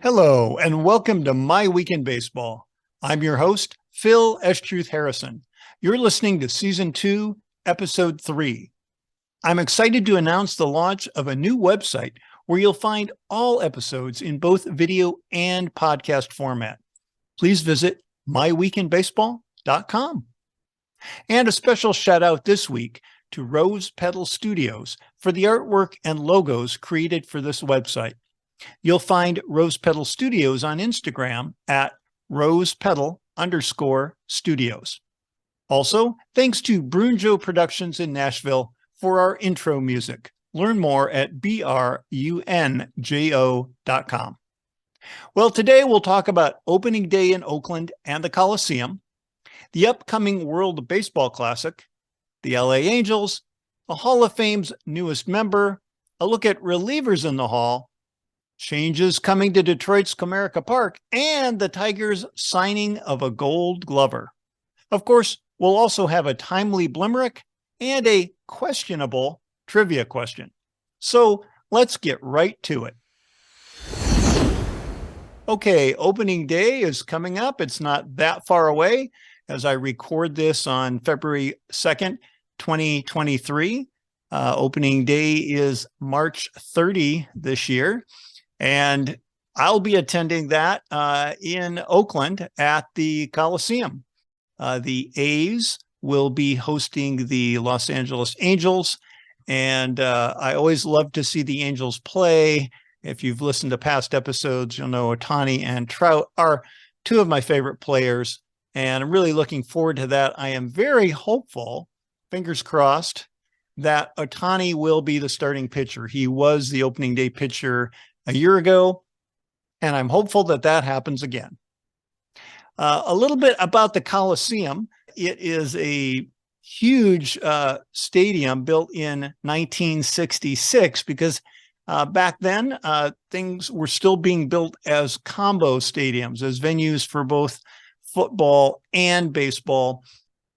Hello, and welcome to My Week in Baseball. I'm your host, Phil S-Truth Harrison. You're listening to Season 2, Episode 3. I'm excited to announce the launch of a new website where you'll find all episodes in both video and podcast format. Please visit myweekinbaseball.com. And a special shout out this week to Rose Petal Studios for the artwork and logos created for this website. You'll find Rose Petal Studios on Instagram at rosepetal_studios. Also, thanks to Brunjo Productions in Nashville for our intro music. Learn more at brunjo.com. Well, today we'll talk about opening day in Oakland and the Coliseum, the upcoming World Baseball Classic, the LA Angels, the Hall of Fame's newest member, a look at relievers in the Hall, changes coming to Detroit's Comerica Park, and the Tigers' signing of a Gold Glover. Of course, we'll also have a timely Blimerick and a questionable trivia question. So let's get right to it. Okay, opening day is coming up. It's not that far away as I record this on February 2nd, 2023. Opening day is March 30 this year. And I'll be attending that in Oakland at the Coliseum. The A's will be hosting the Los Angeles Angels. And I always love to see the Angels play. If you've listened to past episodes, you'll know Ohtani and Trout are two of my favorite players. And I'm really looking forward to that. I am very hopeful, fingers crossed, that Ohtani will be the starting pitcher. He was the opening day pitcher a year ago, and I'm hopeful that that happens again. A little bit about the Coliseum. It is a huge stadium built in 1966 because back then things were still being built as combo stadiums, as venues for both football and baseball,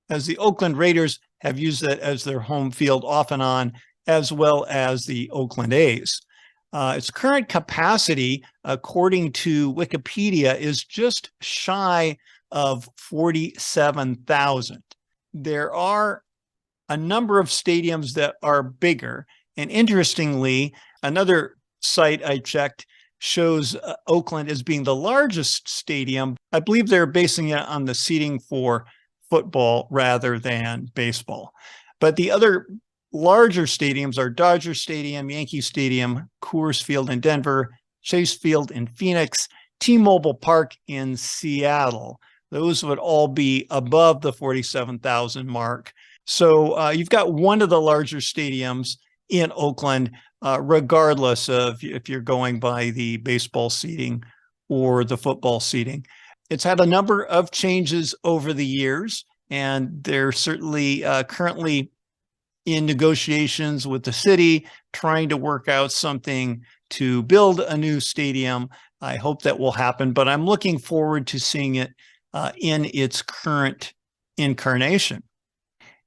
as the Oakland Raiders have used it as their home field off and on, as well as the Oakland A's. Its current capacity, according to Wikipedia, is just shy of 47,000. There are a number of stadiums that are bigger. And interestingly, another site I checked shows Oakland as being the largest stadium. I believe they're basing it on the seating for football rather than baseball. But the other larger stadiums are Dodger Stadium, Yankee Stadium, Coors Field in Denver, Chase Field in Phoenix, T-Mobile Park in Seattle. Those would all be above the 47,000 mark. So you've got one of the larger stadiums in Oakland, regardless of if you're going by the baseball seating or the football seating. It's had a number of changes over the years, and they're certainly currently in negotiations with the city, trying to work out something to build a new stadium. I hope that will happen, but I'm looking forward to seeing it in its current incarnation.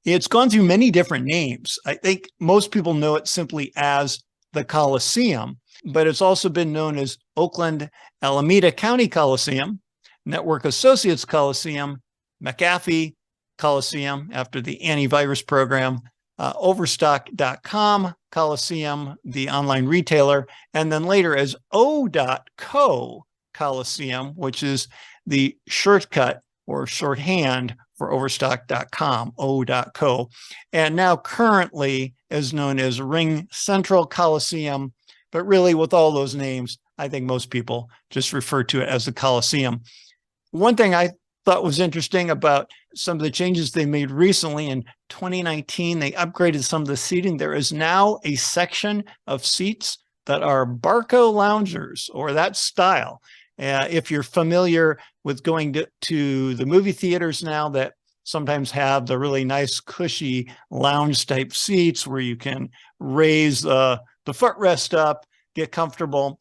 It's gone through many different names. I think most people know it simply as the Coliseum, but it's also been known as Oakland Alameda County Coliseum, Network Associates Coliseum, McAfee Coliseum after the antivirus program, Overstock.com Coliseum, the online retailer, and then later as O.co Coliseum, which is the shortcut or shorthand for Overstock.com, O.co. And now currently is known as Ring Central Coliseum, but really with all those names, I think most people just refer to it as the Coliseum. One thing I thought was interesting about some of the changes they made recently in 2019, they upgraded some of the seating. There is now a section of seats that are Barco loungers or that style. If you're familiar with going to the movie theaters now that sometimes have the really nice cushy lounge type seats where you can raise the footrest up, get comfortable.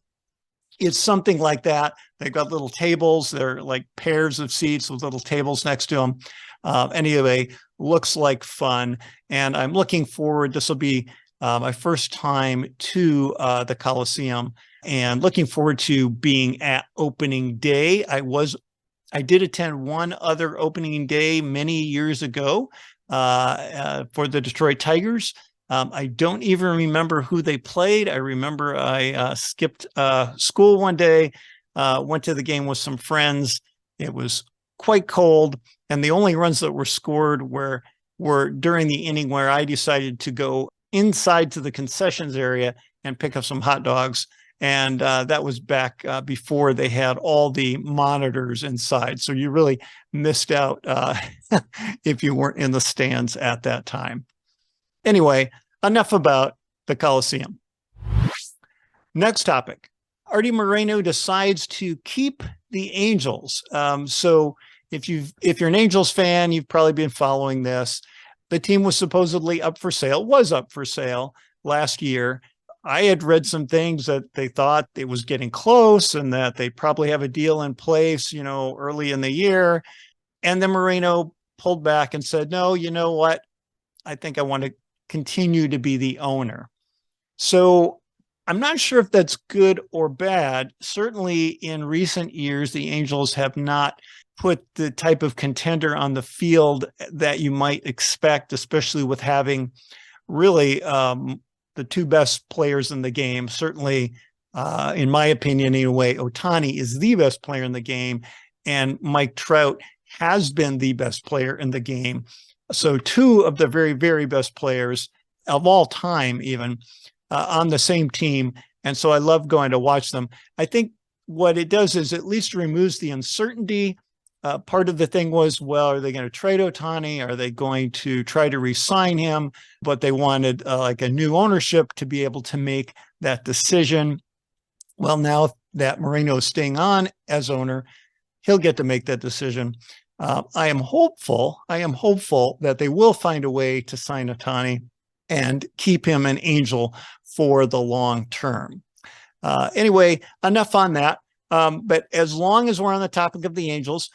It's something like that. They've got little tables. They're like pairs of seats with little tables next to them. Anyway, looks like fun. And I'm looking forward. This will be my first time to the Coliseum. and looking forward to being at opening day. I did attend one other opening day many years ago for the Detroit Tigers. I don't even remember who they played. I remember I skipped school one day, went to the game with some friends. It was quite cold, and the only runs that were scored were during the inning where I decided to go inside to the concessions area and pick up some hot dogs. And that was back before they had all the monitors inside. So you really missed out if you weren't in the stands at that time. Anyway, enough about the Coliseum. Next topic. Arte Moreno decides to keep the Angels. So if you're an Angels fan, you've probably been following this. The team was supposedly up for sale last year. I had read some things that they thought it was getting close and that they probably have a deal in place, early in the year. And then Moreno pulled back and said, no, you know what? I think I want to continue to be the owner. So I'm not sure if that's good or bad. Certainly in recent years, the Angels have not put the type of contender on the field that you might expect, especially with having really the two best players in the game. Certainly, in my opinion, anyway, Ohtani is the best player in the game, and Mike Trout has been the best player in the game. So two of the very, very best players of all time, even on the same team. And so I love going to watch them. I think what it does is at least removes the uncertainty. Part of the thing was, well, are they going to trade Ohtani? Are they going to try to re-sign him? But they wanted like a new ownership to be able to make that decision. Well, now that Moreno is staying on as owner, he'll get to make that decision. I am hopeful that they will find a way to sign Ohtani and keep him an Angel for the long term. Anyway, enough on that. But as long as we're on the topic of the Angels,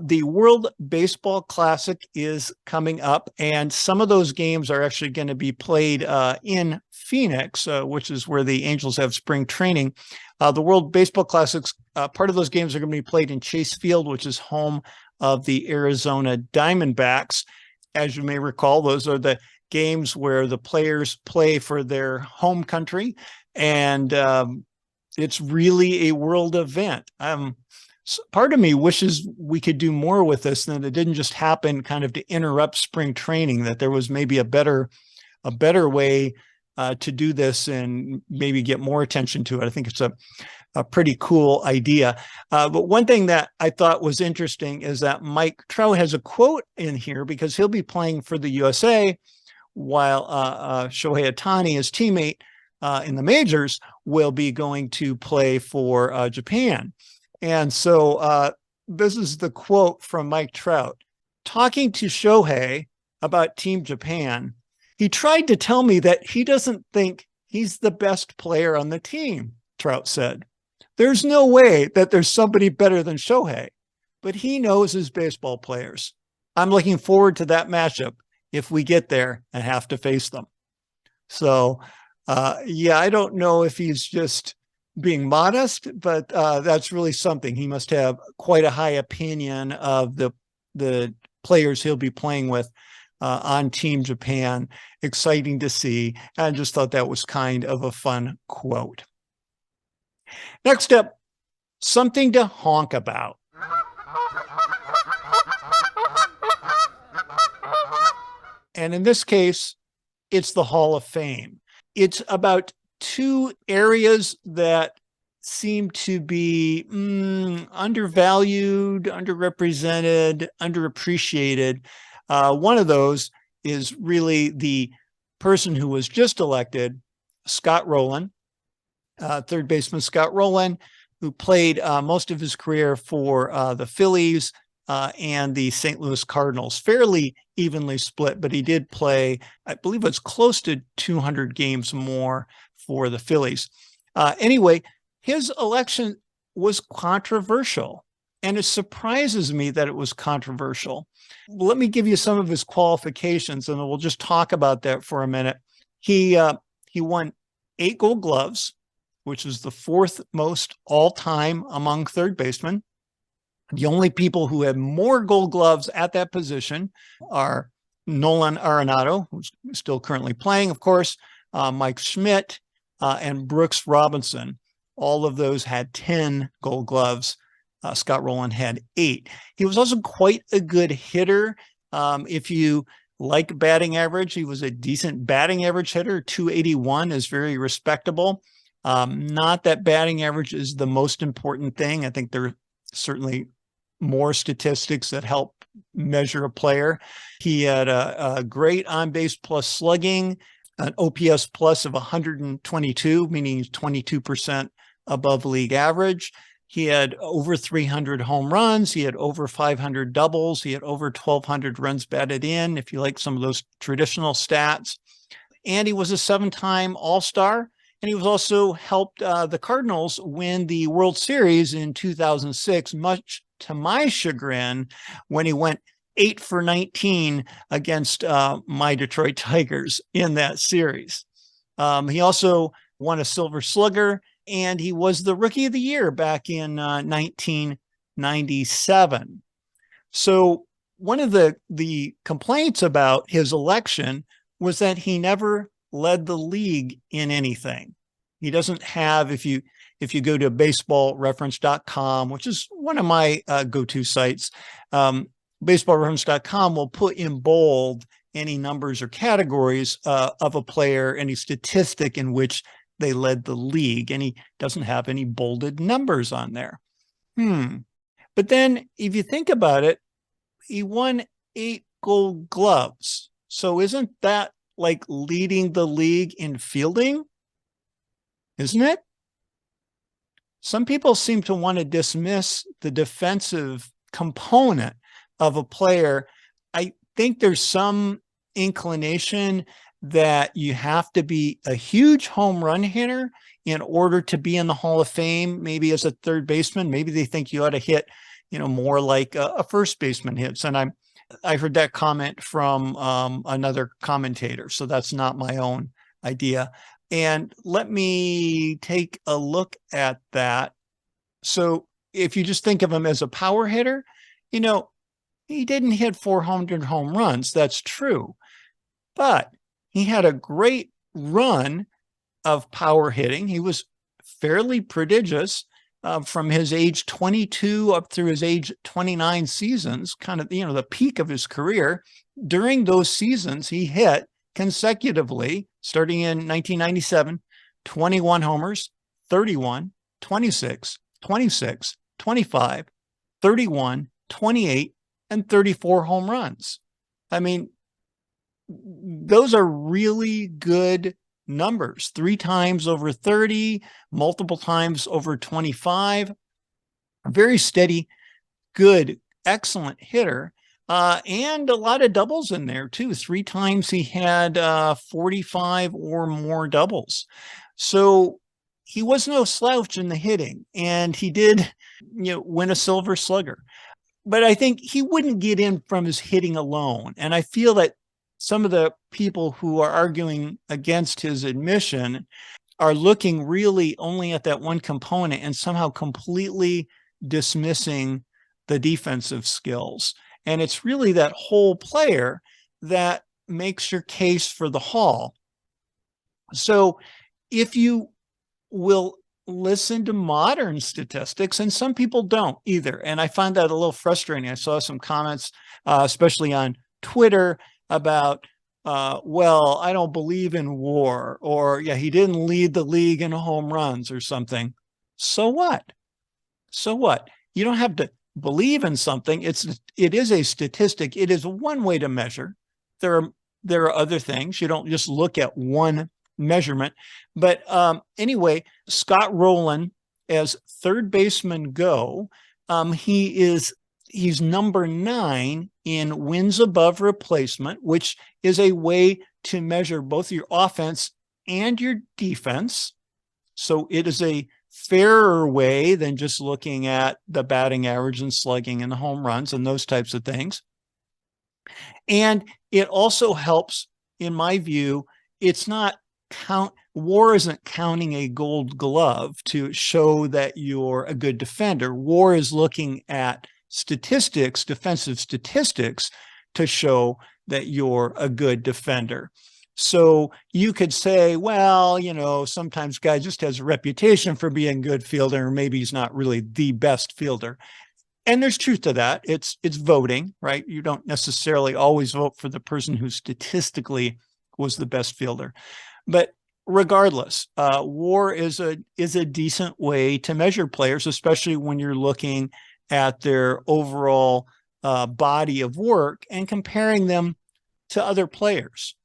the World Baseball Classic is coming up, and some of those games are actually going to be played in Phoenix, which is where the Angels have spring training. The World Baseball Classics, part of those games are going to be played in Chase Field, which is home of the Arizona Diamondbacks. As you may recall, those are the games where the players play for their home country, and it's really a world event. Part of me wishes we could do more with this, and that it didn't just happen kind of to interrupt spring training, that there was maybe a better way to do this and maybe get more attention to it. I think it's a pretty cool idea. But one thing that I thought was interesting is that Mike Trout has a quote in here, because he'll be playing for the USA while Shohei Ohtani, his teammate in the majors, will be going to play for Japan. And so this is the quote from Mike Trout. Talking to Shohei about Team Japan, he tried to tell me that he doesn't think he's the best player on the team, Trout said. There's no way that there's somebody better than Shohei, but he knows his baseball players. I'm looking forward to that matchup if we get there and have to face them. So, I don't know if he's just being modest, but that's really something. He must have quite a high opinion of the players he'll be playing with on Team Japan. Exciting to see. I just thought that was kind of a fun quote. Next up, something to honk about. And in this case, it's the Hall of Fame. It's about two areas that seem to be undervalued, underrepresented, underappreciated. One of those is really the person who was just elected, Scott Rolen, third baseman Scott Rolen, who played most of his career for the Phillies and the St. Louis Cardinals, fairly evenly split, but he did play, I believe it's close to 200 games more for the Phillies. Anyway, his election was controversial, and it surprises me that it was controversial. Let me give you some of his qualifications, and we'll just talk about that for a minute. He won 8 Gold Gloves, which is the fourth most all-time among third basemen. The only people who have more Gold Gloves at that position are Nolan Arenado, who's still currently playing, of course, Mike Schmidt, and Brooks Robinson. All of those had 10 Gold Gloves. Scott Rolen had 8. He was also quite a good hitter. If you like batting average, he was a decent batting average hitter. 281 is very respectable. Not that batting average is the most important thing. I think there are certainly more statistics that help measure a player. He had a great on-base plus slugging, an OPS plus of 122, meaning he's 22% above league average. He had over 300 home runs. He had over 500 doubles. He had over 1,200 runs batted in, if you like some of those traditional stats. And he was a 7-time All-Star. And he was also helped the Cardinals win the World Series in 2006, much to my chagrin, when he went 8 for 19 against my Detroit Tigers in that series. He also won a Silver Slugger, and he was the Rookie of the Year back in 1997. So one of the complaints about his election was that he never led the league in anything. He doesn't have, if you go to baseballreference.com, which is one of my go-to sites, baseballreference.com will put in bold any numbers or categories of a player, any statistic in which they led the league, and he doesn't have any bolded numbers on there. But then if you think about it, he won 8 Gold Gloves. So isn't that like leading the league in fielding? Isn't it? Some people seem to want to dismiss the defensive component of a player. I think there's some inclination that you have to be a huge home run hitter in order to be in the Hall of Fame. Maybe as a third baseman, maybe they think you ought to hit, more like a first baseman hits. And I heard that comment from another commentator, so that's not my own idea. And let me take a look at that. So if you just think of him as a power hitter, he didn't hit 400 home runs. That's true. But he had a great run of power hitting. He was fairly prodigious from his age 22 up through his age 29 seasons, kind of, the peak of his career. During those seasons, he hit consecutively, starting in 1997, 21 homers, 31, 26, 26, 25, 31, 28, and 34 home runs. I mean, those are really good numbers. 3 times over 30, multiple times over 25. A very steady, good, excellent hitter. And a lot of doubles in there too. 3 times he had 45 or more doubles. So he was no slouch in the hitting, and he did, win a Silver Slugger. But I think he wouldn't get in from his hitting alone. And I feel that some of the people who are arguing against his admission are looking really only at that one component and somehow completely dismissing the defensive skills. And it's really that whole player that makes your case for the Hall. So if you will listen to modern statistics, and some people don't either, and I find that a little frustrating. I saw some comments, especially on Twitter, about, well, I don't believe in WAR, or he didn't lead the league in home runs or something. So what? So what? You don't have to believe in something. It is a statistic. It is one way to measure. There are other things. You don't just look at one measurement. But anyway, Scott Rolen, as third baseman go, he's number 9 in wins above replacement, which is a way to measure both your offense and your defense. So it is a fairer way than just looking at the batting average and slugging and the home runs and those types of things. And it also helps, in my view, it's not WAR isn't counting a gold glove to show that you're a good defender. WAR is looking at statistics, defensive statistics, to show that you're a good defender. So you could say, well, sometimes guy just has a reputation for being a good fielder, or maybe he's not really the best fielder. And there's truth to that. It's voting, right? You don't necessarily always vote for the person who statistically was the best fielder. But regardless, WAR is a decent way to measure players, especially when you're looking at their overall body of work and comparing them to other players.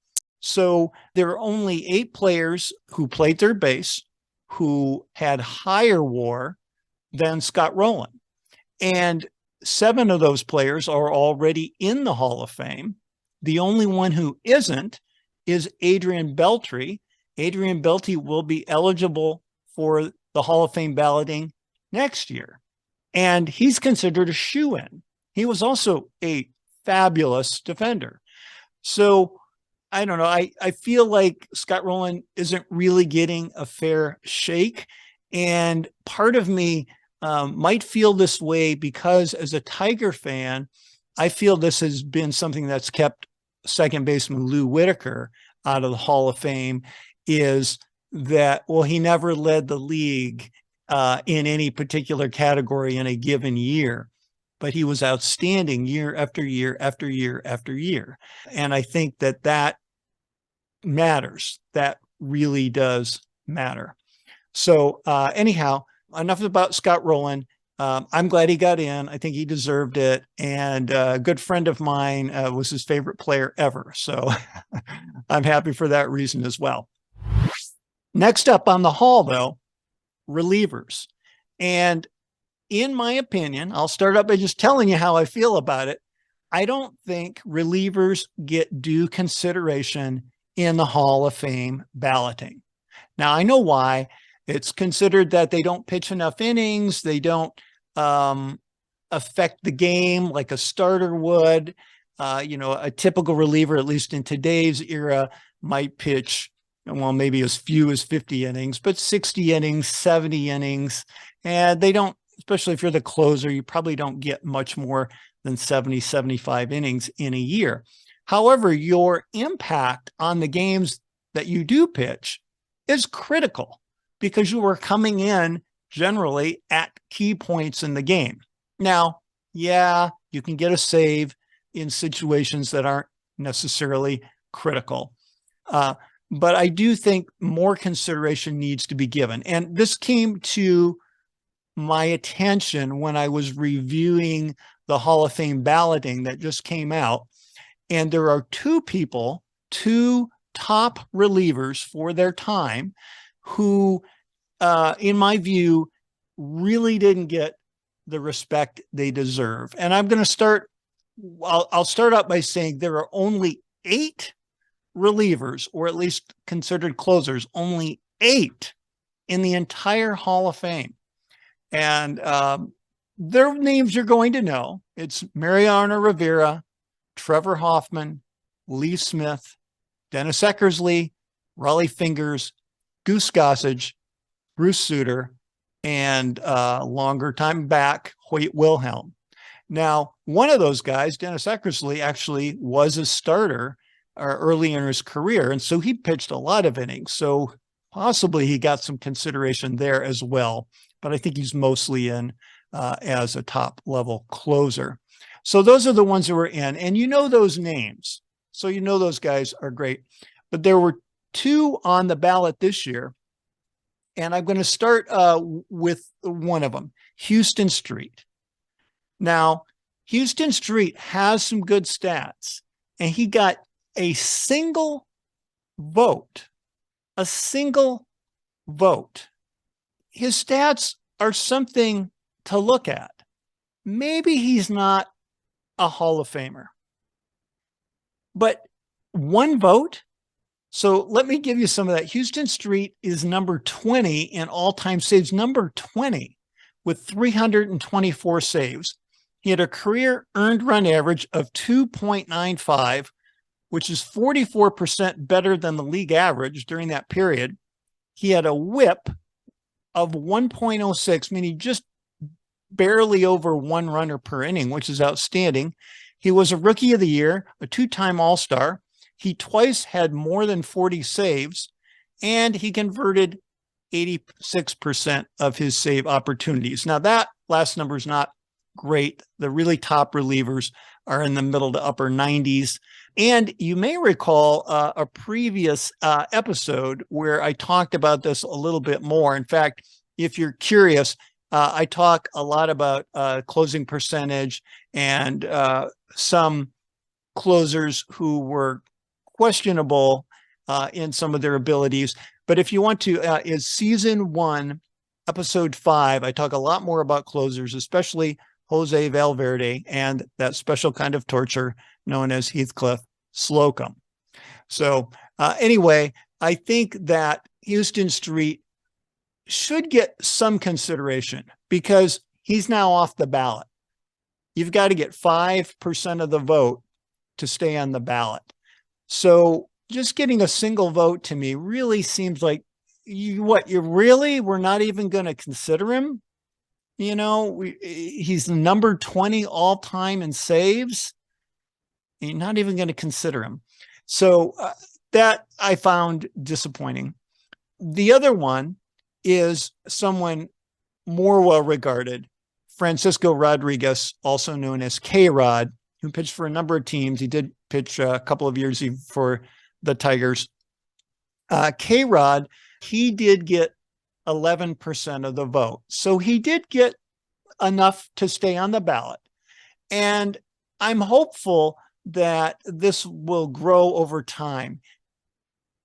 So there are only 8 players who played third base who had higher WAR than Scott Rolen. And 7 of those players are already in the Hall of Fame. The only one who isn't is Adrian Beltre. Adrian Beltre will be eligible for the Hall of Fame balloting next year. And he's considered a shoo-in. He was also a fabulous defender. So I don't know. I feel like Scott Rolen isn't really getting a fair shake. And part of me might feel this way because as a Tiger fan, I feel this has been something that's kept second baseman Lou Whitaker out of the Hall of Fame, is that, well, he never led the league in any particular category in a given year, but he was outstanding year after year after year after year. And I think that matters. That really does matter. So anyhow, enough about Scott Rolen. I'm glad he got in. I think he deserved it. And a good friend of mine was his favorite player ever. So I'm happy for that reason as well. Next up on the Hall, though, relievers. And in my opinion, I'll start up by just telling you how I feel about it. I don't think relievers get due consideration in the Hall of Fame balloting. Now, I know why. It's considered that they don't pitch enough innings. They don't affect the game like a starter would. A typical reliever, at least in today's era, might pitch, well, maybe as few as 50 innings, but 60 innings, 70 innings. And they don't, especially if you're the closer, you probably don't get much more than 70, 75 innings in a year. However, your impact on the games that you do pitch is critical because you are coming in generally at key points in the game. Now, yeah, you can get a save in situations that aren't necessarily critical. But I do think more consideration needs to be given. And this came to my attention when I was reviewing the Hall of Fame balloting that just came out. And there are 2 people, 2 top relievers for their time who, in my view, really didn't get the respect they deserve. And I'm going to I'll start out by saying there are only 8 relievers, or at least considered closers, only 8 in the entire Hall of Fame. And their names you're going to know. It's Mariano Rivera, Trevor Hoffman, Lee Smith, Dennis Eckersley, Raleigh Fingers, Goose Gossage, Bruce Sutter, and longer time back, Hoyt Wilhelm. Now, one of those guys, Dennis Eckersley, actually was a starter early in his career, and so he pitched a lot of innings. So possibly he got some consideration there as well, but I think he's mostly in as a top-level closer. So those are the ones that were in, and you know those names. So you know those guys are great. But there were 2 on the ballot this year, and I'm going to start with one of them, Houston Street. Now, Houston Street has some good stats, and he got a single vote. A single vote. His stats are something to look at. Maybe he's not a Hall of Famer, but 1 vote. So let me give you some of that. Houston Street is number 20 in all-time saves, number 20 with 324 saves. He had a career earned run average of 2.95 which is 44% better than the league average during that period. He had a whip of 1.06, meaning just barely over one runner per inning, which is outstanding. He was a rookie of the year, a two-time All-Star. He twice had more than 40 saves, and he converted 86% of his save opportunities. Now, that last number is not great. The really top relievers are in the middle to upper 90s. And you may recall a previous episode where I talked about this a little bit more. In fact, if you're curious, I talk a lot about closing percentage and some closers who were questionable in some of their abilities. But if you want to, is season 1, episode 5, I talk a lot more about closers, especially Jose Valverde and that special kind of torture known as Heathcliff Slocum. So anyway, I think that Houston Street should get some consideration because he's now off the ballot. You've got to get 5% of the vote to stay on the ballot. So just getting a single vote to me really seems like we're not even going to consider him. You know, he's number 20 all time in saves. You're not even going to consider him. So that I found disappointing. The other one is someone more well-regarded, Francisco Rodriguez, also known as KRod, who pitched for a number of teams. He did pitch a couple of years for the Tigers. KRod, he did get 11% of the vote. So he did get enough to stay on the ballot. And I'm hopeful that this will grow over time.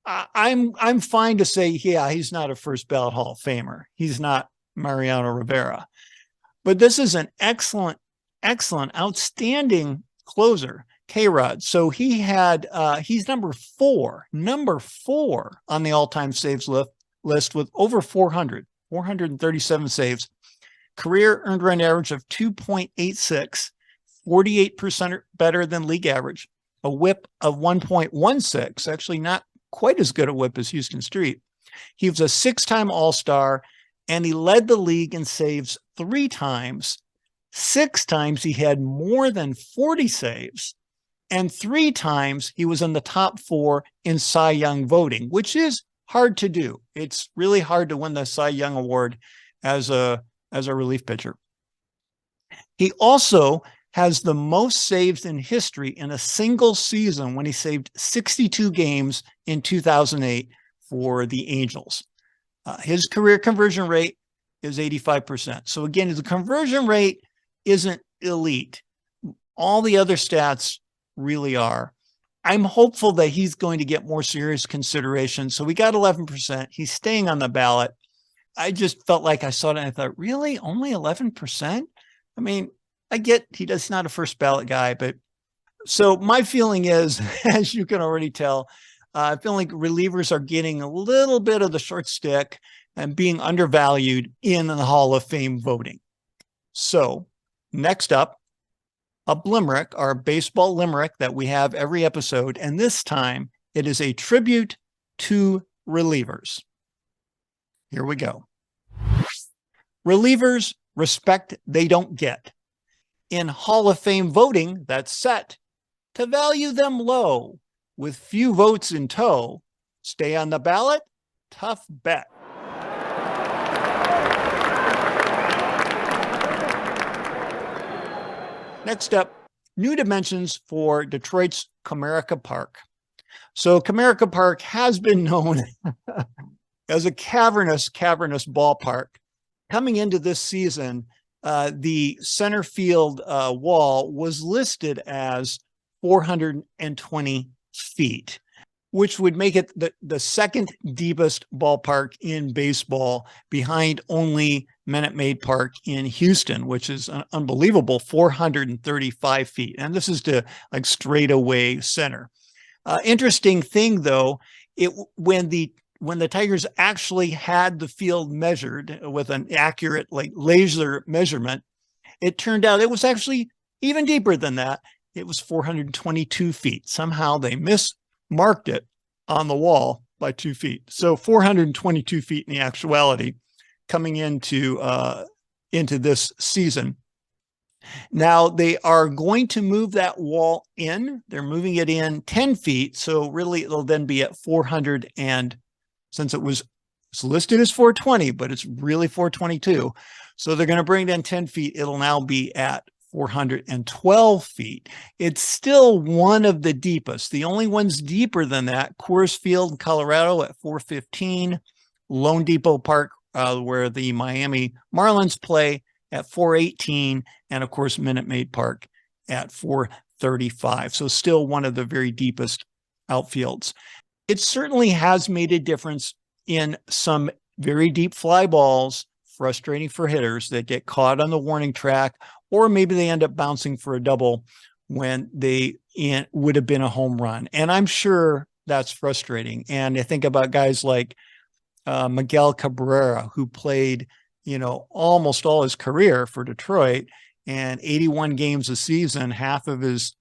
I'm fine to say, yeah, he's not a first ballot Hall of Famer. He's not Mariano Rivera. But this is an excellent, outstanding closer, KRod. So he had, he's number four on the all-time saves list with over 437 saves. Career earned run average of 2.86, 48% better than league average. A whip of 1.16, actually not quite as good a whip as Houston Street. He was a 6-time All-Star, and he led the league in saves 3 times. 6 times he had more than 40 saves, and 3 times he was in the top 4 in Cy Young voting, which is hard to do. It's really hard to win the Cy Young Award as a relief pitcher. He also has the most saves in history in a single season when he saved 62 games in 2008 for the Angels. His career conversion rate is 85%. So again, the conversion rate isn't elite. All the other stats really are. I'm hopeful that he's going to get more serious consideration. So we got 11%. He's staying on the ballot. I just felt like I saw it and I thought, really? Only 11%? I mean, I get he's not a first ballot guy, but so my feeling is, as you can already tell, I feel like relievers are getting a little bit of the short stick and being undervalued in the Hall of Fame voting. So next up, a limerick, our baseball limerick that we have every episode. And this time it is a tribute to relievers. Here we go. Relievers respect they don't get. In Hall of Fame voting that's set to value them low. With few votes in tow, stay on the ballot, tough bet. Next up, new dimensions for Detroit's Comerica Park. So Comerica Park has been known as a cavernous ballpark. Coming into this season, the center field wall was listed as 420 feet, which would make it the second deepest ballpark in baseball, behind only Minute Maid Park in Houston, which is an unbelievable 435 feet. And this is to like straightaway center. Interesting thing though, when the Tigers actually had the field measured with an accurate like laser measurement, it turned out it was actually even deeper than that. it was 422 feet. Somehow they mismarked it on the wall by 2 feet. So 422 feet in the actuality coming into this season. Now they are going to move that wall in. They're moving it in 10 feet. So really it'll then be at 400. And since it's listed as 420, but it's really 422. So they're going to bring it in 10 feet. It'll now be at 412 feet. It's still one of the deepest. The only ones deeper than that, Coors Field, Colorado at 415, Lone Depot Park, where the Miami Marlins play, at 418, and of course Minute Maid Park at 435. So still one of the very deepest outfields. It certainly has made a difference in some very deep fly balls, frustrating for hitters that get caught on the warning track, or maybe they end up bouncing for a double when they would have been a home run. And I'm sure that's frustrating. And I think about guys like Miguel Cabrera, who played almost all his career for Detroit, and 81 games a season, half of his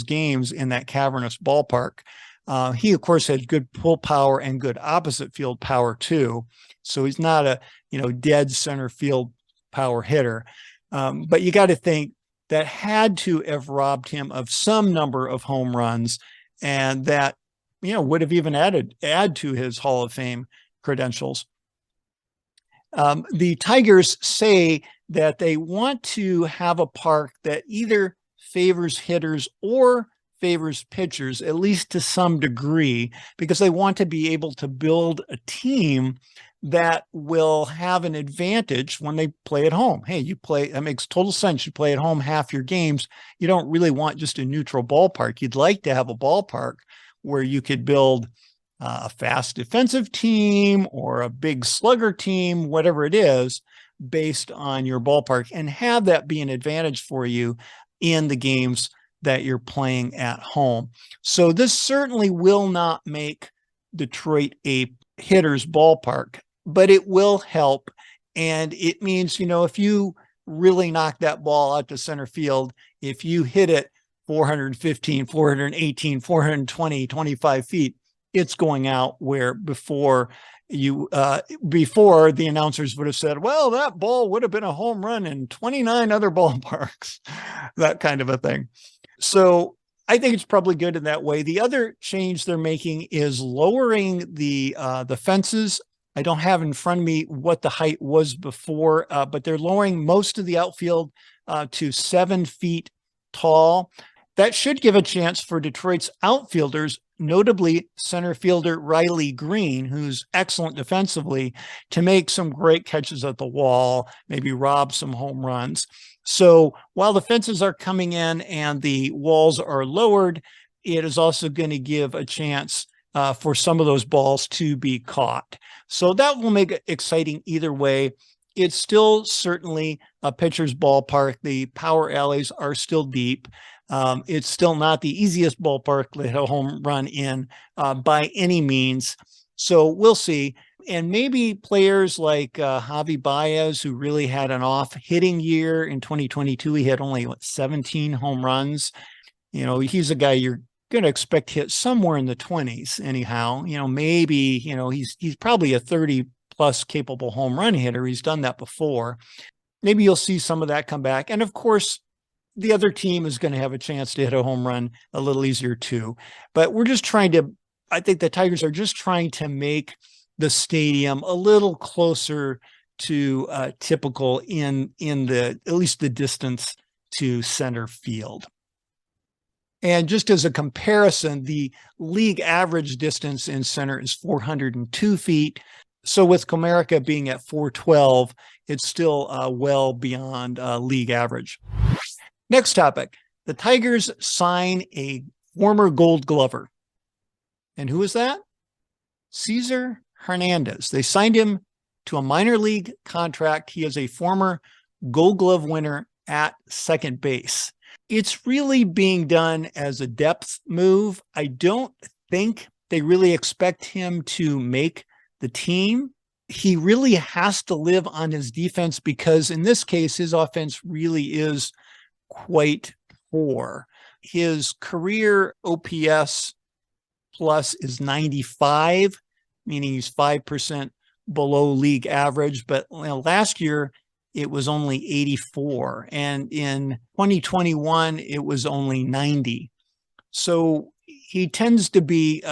games in that cavernous ballpark. He of course had good pull power and good opposite field power too. So he's not a, dead center field power hitter. But you got to think that had to have robbed him of some number of home runs, and that, would have even add to his Hall of Fame credentials. The Tigers say that they want to have a park that either favors hitters or favors pitchers, at least to some degree, because they want to be able to build a team that will have an advantage when they play at home. Hey, that makes total sense. You play at home half your games. You don't really want just a neutral ballpark. You'd like to have a ballpark where you could build a fast defensive team or a big slugger team, whatever it is, based on your ballpark, and have that be an advantage for you in the games that you're playing at home. So this certainly will not make Detroit a hitter's ballpark, but it will help. And it means, if you really knock that ball out to center field, if you hit it 415, 418, 420, 25 feet, it's going out, where before the announcers would have said, well, that ball would have been a home run in 29 other ballparks, that kind of a thing. So I think it's probably good in that way. The other change they're making is lowering the fences. I don't have in front of me what the height was before, but they're lowering most of the outfield to 7 feet tall. That should give a chance for Detroit's outfielders, notably center fielder Riley Green, who's excellent defensively, to make some great catches at the wall, maybe rob some home runs. So while the fences are coming in and the walls are lowered, it is also going to give a chance for some of those balls to be caught. So that will make it exciting either way. It's still certainly a pitcher's ballpark. The power alleys are still deep. It's still not the easiest ballpark to hit a home run in by any means. So we'll see. And maybe players like Javi Baez, who really had an off hitting year in 2022, he had only 17 home runs. He's a guy you're going to expect hit somewhere in the 20s anyhow. Maybe, he's probably a 30 plus capable home run hitter. He's done that before. Maybe you'll see some of that come back. And of course, the other team is going to have a chance to hit a home run a little easier too. But I think the Tigers are just trying to make the stadium a little closer to typical in at least the distance to center field. And just as a comparison, the league average distance in center is 402 feet. So with Comerica being at 412, it's still well beyond league average. Next topic, the Tigers sign a former Gold Glover. And who is that? Cesar Hernandez. They signed him to a minor league contract. He is a former Gold Glove winner at second base. It's really being done as a depth move. I don't think they really expect him to make the team. He really has to live on his defense because in this case, his offense really is quite poor. his career OPS plus is 95, meaning he's 5% below league average. But last year it was only 84. And in 2021, it was only 90. So he tends to be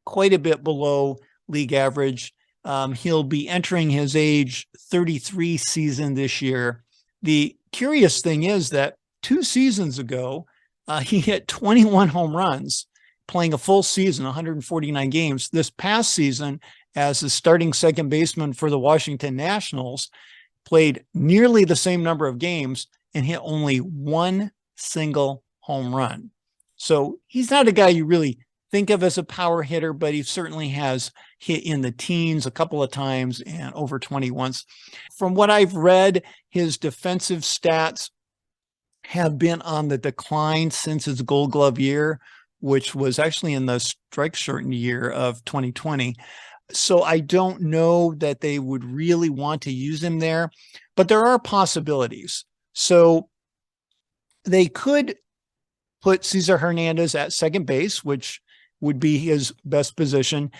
quite a bit below league average. He'll be entering his age 33 season this year. The curious thing is that 2 seasons ago, he hit 21 home runs playing a full season, 149 games. This past season, as the starting second baseman for the Washington Nationals, played nearly the same number of games and hit only 1 single home run. So he's not a guy you really think of as a power hitter, but he certainly has hit in the teens a couple of times and over 20 once. From what I've read, his defensive stats have been on the decline since his Gold Glove year, which was actually in the strike shortened year of 2020. So I don't know that they would really want to use him there, but there are possibilities. So they could put Cesar Hernandez at second base, which would be his best position.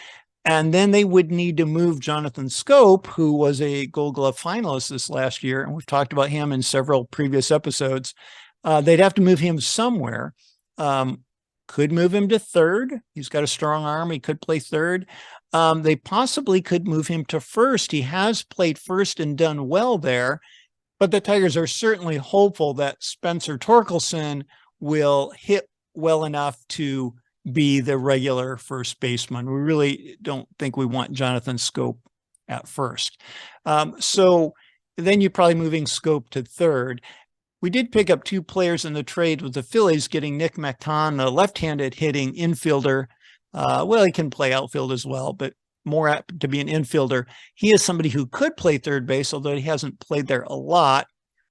And then they would need to move Jonathan Schoop, who was a Gold Glove finalist this last year. And we've talked about him in several previous episodes. They'd have to move him somewhere. Could move him to third. He's got a strong arm. He could play third. They possibly could move him to first. He has played first and done well there. But the Tigers are certainly hopeful that Spencer Torkelson will hit well enough to be the regular first baseman. We really don't think we want Jonathan Schoop at first. So then you're probably moving Schoop to third. We did pick up 2 players in the trade with the Phillies, getting Nick McTon, a left-handed hitting infielder. Well, he can play outfield as well, but more apt to be an infielder. He is somebody who could play third base, although he hasn't played there a lot.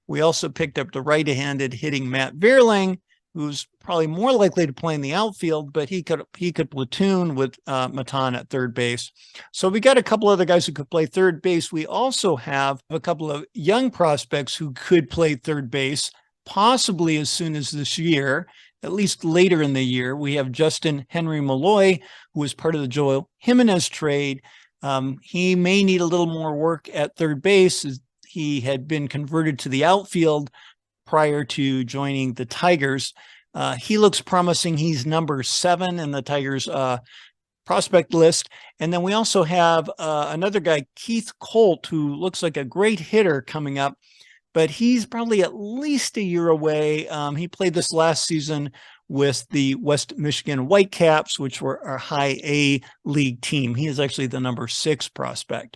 We also picked up the right-handed hitting Matt Vierling, who's probably more likely to play in the outfield, but he could platoon with Matan at third base. So we got a couple other guys who could play third base. We also have a couple of young prospects who could play third base, possibly as soon as this year, at least later in the year. We have Justyn-Henry Malloy, who was part of the Joel Jimenez trade. He may need a little more work at third base. He had been converted to the outfield prior to joining the Tigers. He looks promising. He's number 7 in the Tigers prospect list. And then we also have another guy, Keith Colt, who looks like a great hitter coming up, but he's probably at least a year away. He played this last season with the West Michigan Whitecaps, which were our high A league team. He is actually the number 6 prospect.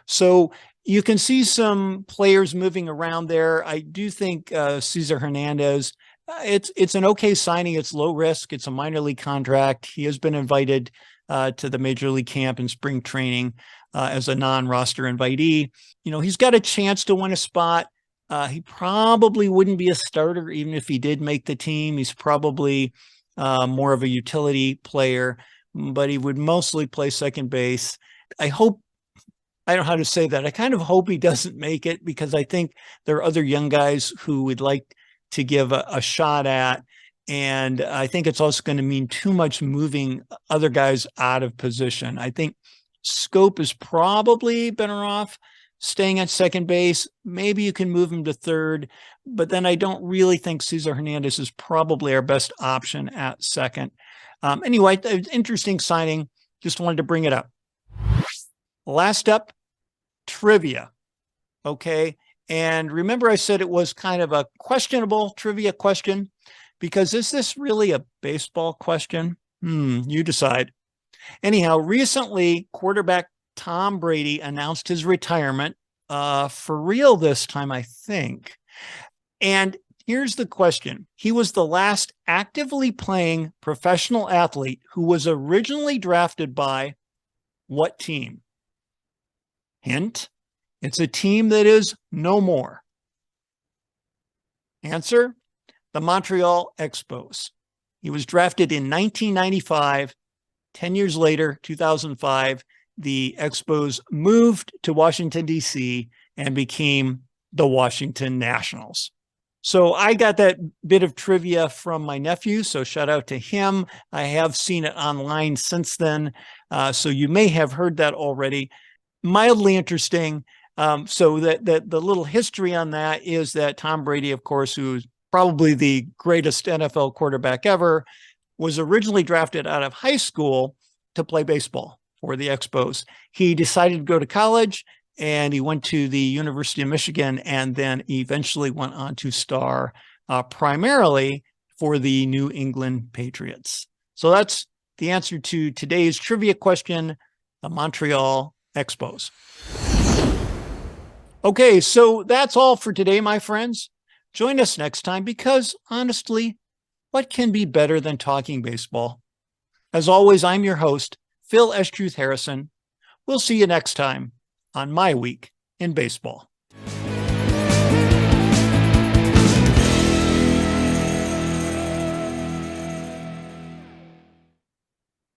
So you can see some players moving around there. I do think Cesar Hernandez, it's an okay signing. It's low risk. It's a minor league contract. He has been invited to the major league camp and spring training as a non-roster invitee. You know, he's got a chance to win a spot. He probably wouldn't be a starter even if he did make the team. He's probably more of a utility player, but he would mostly play second base. I don't know how to say that. I kind of hope he doesn't make it, because I think there are other young guys who would like to give a shot at. And I think it's also going to mean too much moving other guys out of position. I think Schoop is probably better off staying at second base. Maybe you can move him to third, but then I don't really think Cesar Hernandez is probably our best option at second. Anyway, interesting signing. Just wanted to bring it up. Last up, trivia. Okay. And remember, I said it was kind of a questionable trivia question, because is this really a baseball question? You decide. Anyhow, recently, quarterback Tom Brady announced his retirement for real this time, I think. And here's the question. He was the last actively playing professional athlete who was originally drafted by what team? Hint, it's a team that is no more. Answer, the Montreal Expos. He was drafted in 1995. 10 years later, 2005, the Expos moved to Washington, D.C. and became the Washington Nationals. So I got that bit of trivia from my nephew, so shout out to him. I have seen it online since then, so you may have heard that already. Mildly interesting. So that the little history on that is that Tom Brady, of course, who's probably the greatest NFL quarterback ever, was originally drafted out of high school to play baseball for the Expos. He decided to go to college, and he went to the University of Michigan, and then eventually went on to star primarily for the New England Patriots. So that's the answer to today's trivia question, the Montreal Expos. Okay, so that's all for today, my friends. Join us next time because, honestly, what can be better than talking baseball? As always, I'm your host, Phil S. Truth Harrison. We'll see you next time on My Week in Baseball.